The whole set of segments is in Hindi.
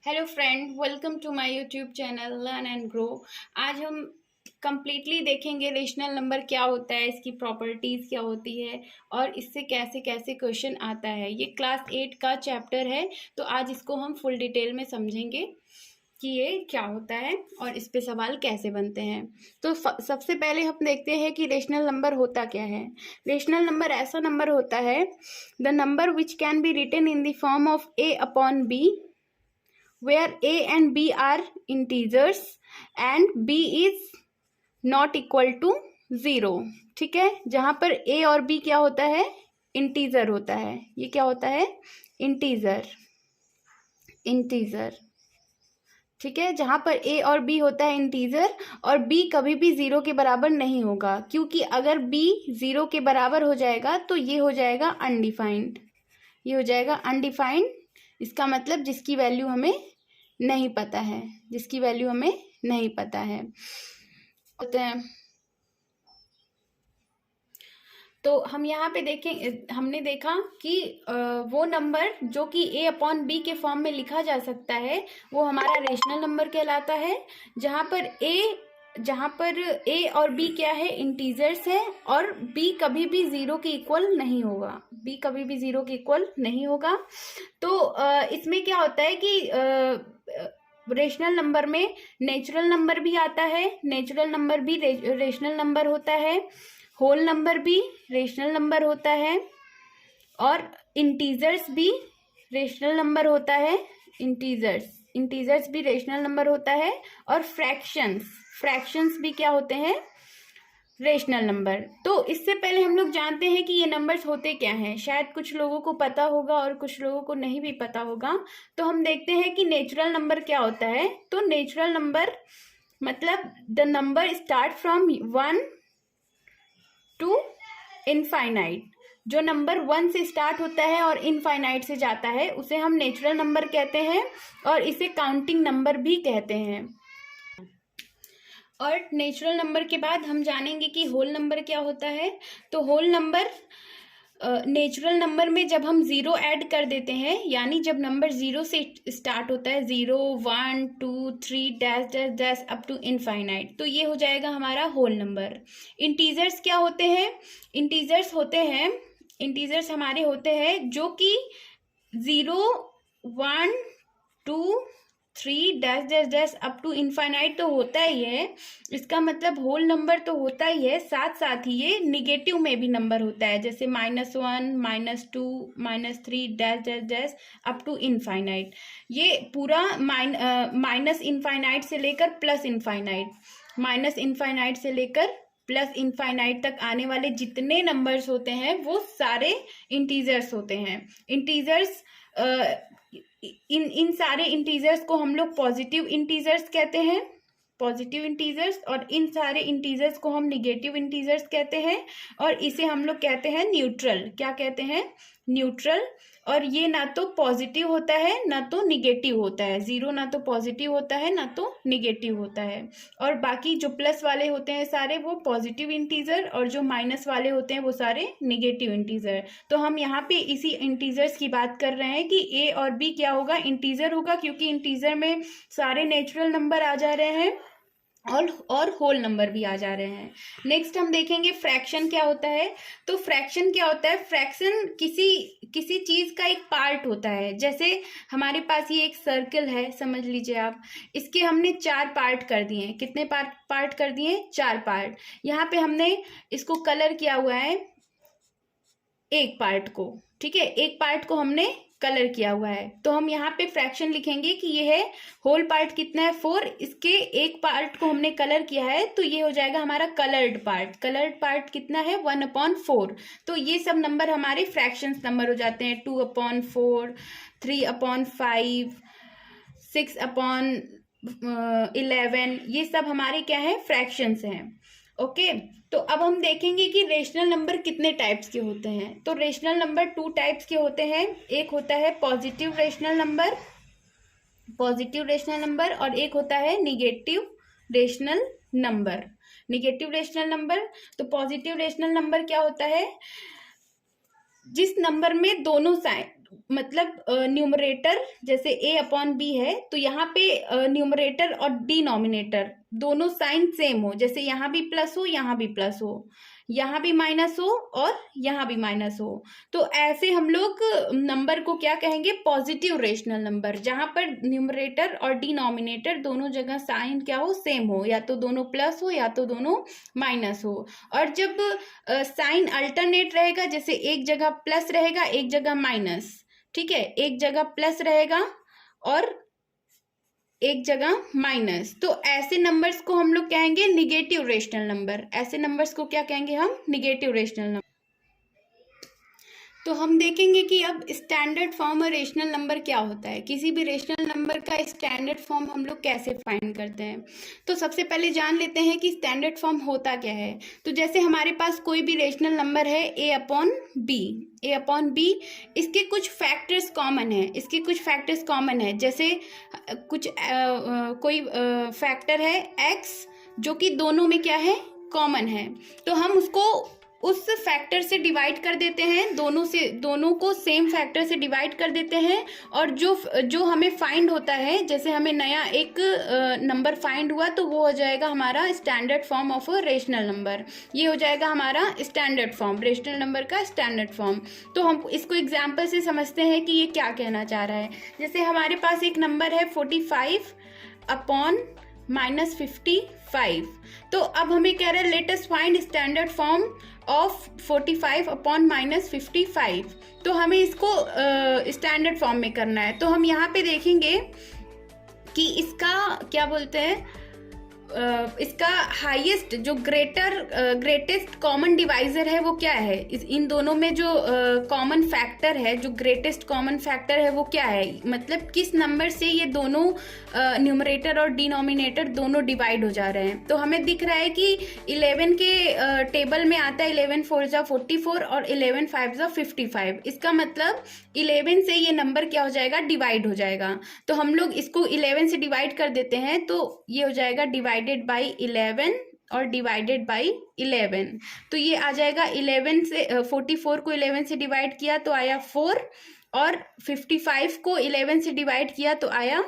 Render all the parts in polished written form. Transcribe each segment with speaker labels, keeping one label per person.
Speaker 1: Hello friend, welcome to my YouTube channel learn and grow. आज हम कंप्लीटली देखेंगे रेशनल नंबर क्या होता है, इसकी प्रॉपर्टीज़ क्या होती है और इससे कैसे कैसे क्वेश्चन आता है। ये क्लास 8 का चैप्टर है, तो आज इसको हम फुल डिटेल में समझेंगे कि ये क्या होता है और इस पे सवाल कैसे बनते हैं। तो सबसे पहले हम देखते हैं कि रेशनल नंबर होता क्या है। रेशनल नंबर ऐसा नंबर होता है, the number which can be written in the form of a upon b where a and b are integers and b is not equal to 0। ठीक है, जहां पर a और b क्या होता है, इंटीजर होता है। ये क्या होता है, इंटीजर। इंटीजर, ठीक है, जहां पर a और b होता है इंटीजर और b कभी भी 0 के बराबर नहीं होगा, क्योंकि अगर b 0 के बराबर हो जाएगा तो ये हो जाएगा अनडिफाइंड। ये हो जाएगा अनडिफाइंड, इसका मतलब जिसकी वैल्यू हमें नहीं पता है, जिसकी वैल्यू हमें नहीं पता है होते हैं। तो हम यहाँ पे देखें, हमने देखा कि वो नंबर जो कि a अपॉन b के फॉर्म में लिखा जा सकता है वो हमारा रेशनल नंबर कहलाता है, जहाँ पर a और b क्या है, इंटीजर्स है और b कभी भी 0 के इक्वल नहीं होगा। b कभी भी 0 के इक्वल नहीं होगा। तो इसमें क्या होता है कि रेशनल नंबर में नेचुरल नंबर भी आता है, नेचुरल नंबर भी रेशनल नंबर होता है, होल नंबर भी रेशनल नंबर होता है और इंटीजर्स भी रेशनल नंबर होता है। इंटीजर्स भी रेशनल नंबर होता है और फ्रैक्शंस भी क्या होते हैं, रेशनल नंबर। तो इससे पहले हम लोग जानते हैं कि ये नंबर्स होते क्या हैं। शायद कुछ लोगों को पता होगा और कुछ लोगों को नहीं भी पता होगा। तो हम देखते हैं कि नेचुरल नंबर क्या होता है। तो नेचुरल नंबर मतलब the number start from 1 to infinite. जो नंबर 1 से स्टार्ट होता है और इनफाइनाइट से जाता है उसे हम नेचुरल नंबर कहते हैं और इसे काउंटिंग नंबर भी कहते हैं। और नेचुरल नंबर के बाद हम जानेंगे कि होल नंबर क्या होता है। तो होल नंबर नेचुरल नंबर में जब हम 0 ऐड कर देते हैं, यानी जब नंबर 0 से स्टार्ट होता है, 0 1 2 3 dash dash dash up to infinite, तो ये हो जाएगा हमारा होल नंबर। इंटीजर्स क्या होते हैं, इंटीजर्स हमारे होते हैं जो कि 0 1 2 3 dash dash dash up to infinite तो होता ही है, इसका मतलब होल नंबर तो होता ही है, साथ साथ ही ये निगेटिव में भी नंबर होता है, जैसे -1 -2 -3 dash dash dash up to infinite. ये पूरा माइनस इनफाइनाइट से लेकर प्लस इनफाइनाइट, माइनस इनफाइनाइट से लेकर प्लस इनफाइनाइट तक आने वाले जितने नंबर्स होते हैं वो सारे इंटीजर्स होते हैं। इंटीजर्स इन सारे इंटीजर्स को हम लोग पॉजिटिव इंटीजर्स कहते हैं, पॉजिटिव इंटीजर्स, और इन सारे इंटीजर्स को हम निगेटिव इंटीजर्स कहते हैं और इसे हम लोग कहते हैं न्यूट्रल। क्या कहते हैं, न्यूट्रल। और ये ना तो पॉजिटिव होता है ना तो निगेटिव होता है, 0 ना तो पॉजिटिव होता है ना तो निगेटिव होता है। और बाकी जो प्लस वाले होते हैं सारे वो पॉजिटिव इंटीजर और जो माइनस वाले होते हैं वो सारे निगेटिव इंटीजर। तो हम यहाँ पे इसी इंटीजर्स की बात कर रहे हैं कि a और b क्या होगा, इंटीजर होगा, क्योंकि इंटीजर में सारे नेचुरल नंबर आ जा रहे हैं और होल नंबर भी आ जा रहे हैं। नेक्स्ट हम देखेंगे फ्रैक्शन क्या होता है। तो फ्रैक्शन क्या होता है, फ्रैक्शन किसी चीज का एक पार्ट होता है। जैसे हमारे पास ये एक सर्कल है, समझ लीजिए आप, इसके हमने 4 पार्ट कर दिए हैं। कितने पार्ट कर दिए, 4 पार्ट। यहाँ पे हमने इसको कलर किया हुआ है एक पार्ट को, ठीक है, एक पार्ट को हमने कलर किया हुआ है। तो हम यहाँ पे फ्रैक्शन लिखेंगे कि ये है होल पार्ट कितना है 4, इसके एक पार्ट को हमने कलर किया है तो ये हो जाएगा हमारा कलर्ड पार्ट। कलर्ड पार्ट कितना है, 1/4। तो ये सब नंबर हमारे फ्रैक्शंस नंबर हो जाते हैं, 2/4, 3/5, 6/11, ये सब हमारे क्या है, फ्रैक्शंस हैं। ओके, तो अब हम देखेंगे कि रेशनल नंबर कितने टाइप्स के होते हैं। तो रेशनल नंबर 2 टाइप्स के होते हैं। एक होता है पॉजिटिव रेशनल नंबर और एक होता है निगेटिव रेशनल नंबर। तो पॉजिटिव रेशनल नंबर क्या होता है, जिस नंबर में दोनों साइन मतलब न्यूमरेटर जैसे a अपॉन b है, तो यहाँ पे न्यूमरेटर और डिनोमिनेटर दोनों साइन सेम हो, जैसे यहाँ भी प्लस हो, यहाँ भी प्लस हो, यहाँ भी माइनस हो और यहाँ भी माइनस हो, तो ऐसे हम लोग नंबर को क्या कहेंगे, पॉजिटिव रेशनल नंबर, जहां पर न्यूमरेटर और डिनोमिनेटर दोनों जगह साइन क्या हो, सेम हो, या तो दोनों प्लस हो या तो दोनों माइनस हो। और जब साइन अल्टरनेट रहेगा, जैसे एक जगह प्लस रहेगा एक जगह माइनस, ठीक है, एक जगह प्लस रहेगा और एक जगह माइनस, तो ऐसे नंबर्स को हम लोग कहेंगे निगेटिव रेशनल नंबर। ऐसे नंबर्स को क्या कहेंगे हम, निगेटिव रेशनल नंबर। तो हम देखेंगे कि अब स्टैंडर्ड फॉर्म और रेशनल नंबर क्या होता है, किसी भी रेशनल नंबर का स्टैंडर्ड फॉर्म हम लोग कैसे फाइंड करते हैं। तो सबसे पहले जान लेते हैं कि स्टैंडर्ड फॉर्म होता क्या है। तो जैसे हमारे पास कोई भी रेशनल नंबर है a अपॉन बी, इसके कुछ फैक्टर्स कॉमन है, जैसे कुछ कोई फैक्टर है x जो कि दोनों में क्या है, कॉमन है, तो हम उसको उस फैक्टर से डिवाइड कर देते हैं, दोनों को सेम फैक्टर से डिवाइड कर देते हैं, और जो हमें फाइंड होता है, जैसे हमें नया एक नंबर फाइंड हुआ, तो वो हो जाएगा हमारा standard form of a rational number. ये हो जाएगा हमारा स्टैंडर्ड फॉर्म, रेशनल नंबर का स्टैंडर्ड फॉर्म। तो हम इसको एग्जाम्पल से समझते हैं कि ये क्या कहना चाह रहा है। जैसे हमारे पास एक नंबर है 45 अपॉन -55, तो अब हमें कह रहा है let us find standard form of 45 upon -55, तो हमें इसको स्टैंडर्ड फॉर्म में करना है। तो हम यहाँ पे देखेंगे कि इसका क्या बोलते हैं, इसका हाईएस्ट जो ग्रेटेस्ट कॉमन डिवाइजर है वो क्या है, इन दोनों में जो कॉमन फैक्टर है, जो ग्रेटेस्ट कॉमन फैक्टर है वो क्या है, मतलब किस नंबर से ये दोनों न्यूमरेटर और डिनोमिनेटर दोनों डिवाइड हो जा रहे हैं। तो हमें दिख रहा है कि 11 के टेबल में आता है 11 4 जा 44 और 11 5 जा 55, इसका मतलब 11 से ये नंबर क्या हो जाएगा, डिवाइड हो जाएगा। तो हम लोग इसको 11 से डिवाइड कर देते हैं, तो ये हो जाएगा डिवाइडेड बाई 11 और डिवाइडेड बाई 11, तो ये आ जाएगा 11 से 44 को 11 से डिवाइड किया तो आया 4, और 55 को 11 से डिवाइड किया तो आया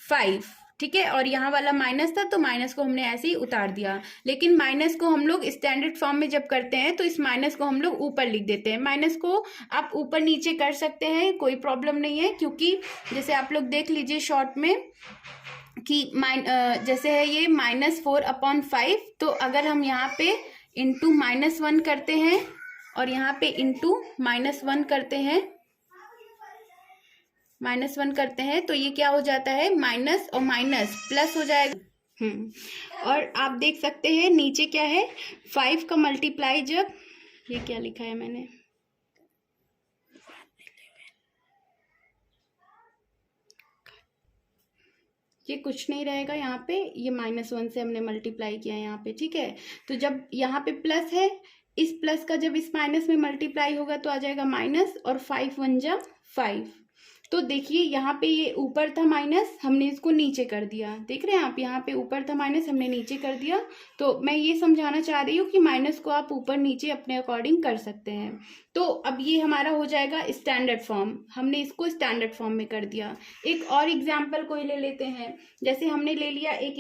Speaker 1: 5, ठीक है। और यहाँ वाला माइनस था तो माइनस को हमने ऐसे ही उतार दिया, लेकिन माइनस को हम लोग स्टैंडर्ड फॉर्म में जब करते हैं तो इस माइनस को हम लोग ऊपर लिख देते हैं। माइनस को आप ऊपर नीचे कर सकते हैं, कोई प्रॉब्लम नहीं है, क्योंकि जैसे आप लोग देख लीजिए शॉर्ट में कि जैसे है ये -4 अपॉन 5, तो अगर हम यहाँ पे इंटू -1 करते हैं और यहाँ पे इंटू -1 करते हैं, -1 करते हैं, तो ये क्या हो जाता है, माइनस और माइनस प्लस हो जाएगा। और आप देख सकते हैं नीचे क्या है, 5 का मल्टीप्लाई, जब ये क्या लिखा है मैंने, ये कुछ नहीं रहेगा यहाँ पे, ये -1 से हमने मल्टीप्लाई किया यहाँ पे, ठीक है। तो जब यहाँ पे प्लस है, इस प्लस का जब इस माइनस में मल्टीप्लाई होगा तो आ जाएगा माइनस, और 5 1 जा 5, तो देखिए यहाँ पे ये ऊपर था माइनस, हमने इसको नीचे कर दिया, देख रहे हैं आप, यहाँ पे ऊपर था माइनस, हमने नीचे कर दिया। तो मैं ये समझाना चाह रही हूँ कि माइनस को आप ऊपर नीचे अपने अकॉर्डिंग कर सकते हैं। तो अब ये हमारा हो जाएगा स्टैंडर्ड फॉर्म, हमने इसको स्टैंडर्ड फॉर्म में कर दिया। एक और एग्जाम्पल कोई ले लेते हैं, जैसे हमने ले लिया एक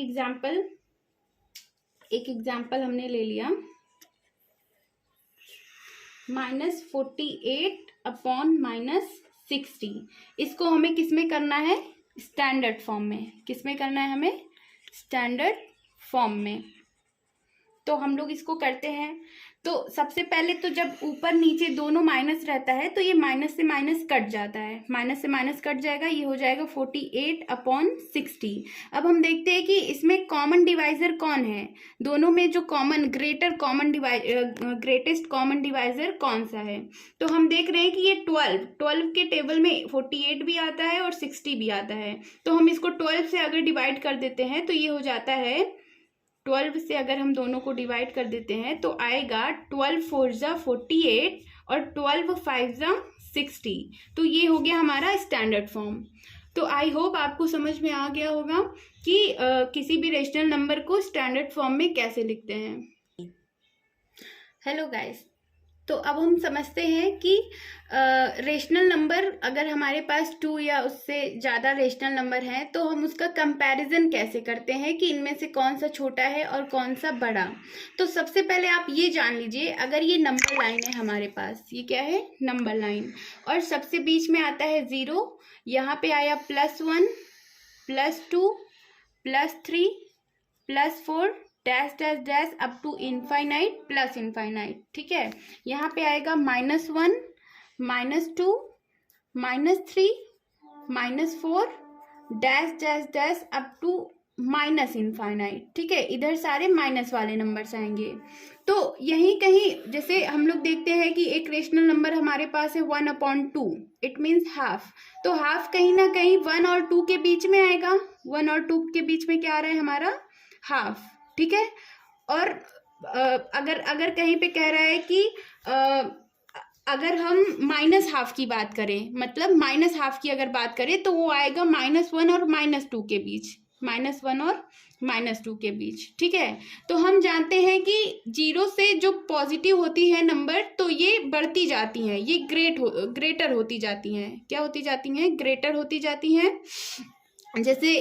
Speaker 1: एग्जाम्पल हमने ले लिया -48 अपॉन -60, इसको हमें किस में करना है, स्टैंडर्ड फॉर्म में। किस में करना है हमें, स्टैंडर्ड फॉर्म में। तो हम लोग इसको करते हैं। तो सबसे पहले तो जब ऊपर नीचे दोनों माइनस रहता है तो ये माइनस से माइनस कट जाता है, माइनस से माइनस कट जाएगा, ये हो जाएगा 48 अपॉन 60। अब हम देखते हैं कि इसमें कॉमन डिवाइजर कौन है, दोनों में जो कॉमन ग्रेटेस्ट कॉमन डिवाइजर कौन सा है। तो हम देख रहे हैं कि ये 12 के टेबल में 48 भी आता है और 60 भी आता है। तो हम इसको 12 से अगर डिवाइड कर देते हैं तो ये हो जाता है 12 से अगर हम दोनों को डिवाइड कर देते हैं तो आएगा 12 4 जा 48 और 12 5 जा 60। तो ये हो गया हमारा स्टैंडर्ड फॉर्म। तो आई होप आपको समझ में आ गया होगा कि किसी भी रेशनल नंबर को स्टैंडर्ड फॉर्म में कैसे लिखते हैं। हेलो गाइस, तो अब हम समझते हैं कि रेशनल नंबर अगर हमारे पास 2 या उससे ज़्यादा रेशनल नंबर हैं तो हम उसका कंपैरिजन कैसे करते हैं कि इनमें से कौन सा छोटा है और कौन सा बड़ा। तो सबसे पहले आप ये जान लीजिए, अगर ये नंबर लाइन है हमारे पास, ये क्या है, नंबर लाइन, और सबसे बीच में आता है 0, यहाँ पे आया +1 +2 +3 +4 dash dash dash up to infinite plus infinite. ठीक है, यहाँ पे आएगा -1 -2 -3 -4 dash dash dash up to minus infinite. ठीक है, इधर सारे माइनस वाले नंबर्स आएंगे। तो यहीं कहीं जैसे हम लोग देखते हैं कि एक रेशनल नंबर हमारे पास है 1/2, इट मीन्स हाफ। तो हाफ कहीं ना कहीं 1 और 2 के बीच में आएगा। 1 और 2 के बीच में क्या आ रहा है हमारा, हाफ। ठीक है, और अगर कहीं पे कह रहा है कि अगर हम -1/2 की बात करें, मतलब -1/2 की अगर बात करें तो वो आएगा -1 और -2 के बीच, -1 और -2 के बीच। ठीक है, तो हम जानते हैं कि 0 से जो पॉजिटिव होती है नंबर तो ये बढ़ती जाती हैं, ये ग्रेटर होती जाती हैं। क्या होती जाती हैं, ग्रेटर होती जाती हैं। जैसे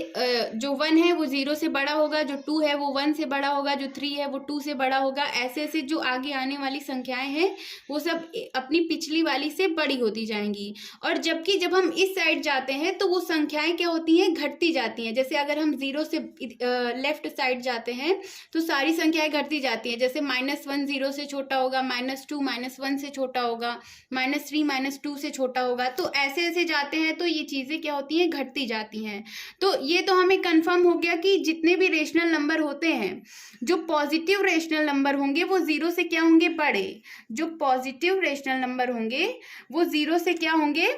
Speaker 1: जो 1 है वो 0 से बड़ा होगा, जो 2 है वो 1 से बड़ा होगा, जो 3 है वो 2 से बड़ा होगा। ऐसे ऐसे जो आगे आने वाली संख्याएं हैं वो सब अपनी पिछली वाली से बड़ी होती जाएंगी। और जबकि जब हम इस साइड जाते हैं तो वो संख्याएं क्या होती हैं, घटती जाती हैं। जैसे अगर हम 0 से लेफ्ट साइड जाते हैं तो सारी संख्याएं घटती जाती हैं। जैसे -1 0 से छोटा होगा, -2 -1 से छोटा होगा, -3 -2 से छोटा होगा। तो ऐसे ऐसे जाते हैं तो ये चीजें क्या होती हैं, घटती जाती हैं। तो ये तो हमें कंफर्म हो गया कि जितने भी रेशनल नंबर होते हैं, जो पॉजिटिव रेशनल नंबर होंगे वो 0 से क्या होंगे, बड़े। जो पॉजिटिव रेशनल नंबर होंगे वो 0 से क्या होंगे,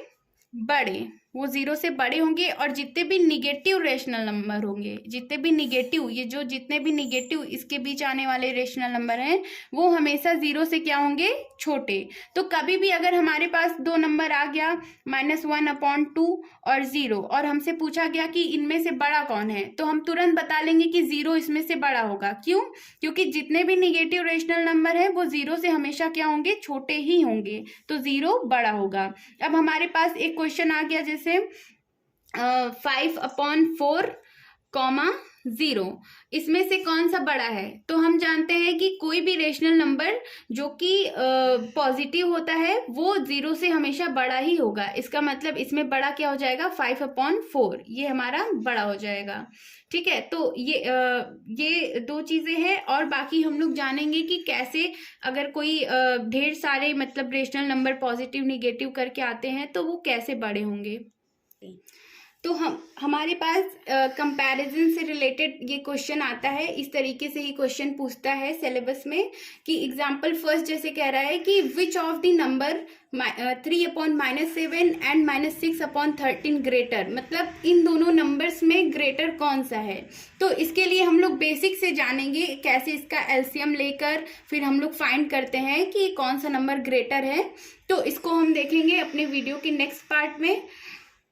Speaker 1: बड़े। वो 0 से बड़े होंगे। और जितने भी निगेटिव रेशनल नंबर होंगे, जितने भी निगेटिव, ये जो जितने भी निगेटिव इसके बीच आने वाले रेशनल नंबर हैं वो हमेशा 0 से क्या होंगे, छोटे। तो कभी भी अगर हमारे पास दो नंबर आ गया -1/2 और 0, और हमसे पूछा गया कि इनमें से बड़ा कौन है, तो हम तुरंत बता लेंगे कि 0 इसमें से बड़ा होगा। क्यों, क्योंकि जितने भी निगेटिव रेशनल नंबर है वो 0 से हमेशा क्या होंगे, छोटे ही होंगे। तो 0 बड़ा होगा। अब हमारे पास एक क्वेश्चन आ गया, जैसे 5/4, 0, इसमें से कौन सा बड़ा है। तो हम जानते हैं कि कोई भी रेशनल नंबर जो कि पॉजिटिव होता है वो 0 से हमेशा बड़ा ही होगा। इसका मतलब इसमें बड़ा क्या हो जाएगा, 5/4, ये हमारा बड़ा हो जाएगा। ठीक है, तो ये दो चीजें हैं। और बाकी हम लोग जानेंगे कि कैसे अगर कोई ढेर सारे मतलब रेशनल नंबर पॉजिटिव निगेटिव करके आते हैं तो वो कैसे बड़े होंगे। तो हमारे पास कंपैरिजन से रिलेटेड ये क्वेश्चन आता है। इस तरीके से ही क्वेश्चन पूछता है सिलेबस में कि एग्जांपल फर्स्ट जैसे कह रहा है कि which of the number 3/-7 and -6/13 greater, मतलब इन दोनों नंबर्स में ग्रेटर कौन सा है। तो इसके लिए हम लोग बेसिक से जानेंगे कैसे इसका एलसीएम लेकर फिर हम लोग फाइंड करते हैं कि कौन सा नंबर ग्रेटर है। तो इसको हम देखेंगे अपने वीडियो के नेक्स्ट पार्ट में।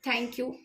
Speaker 1: Thank you.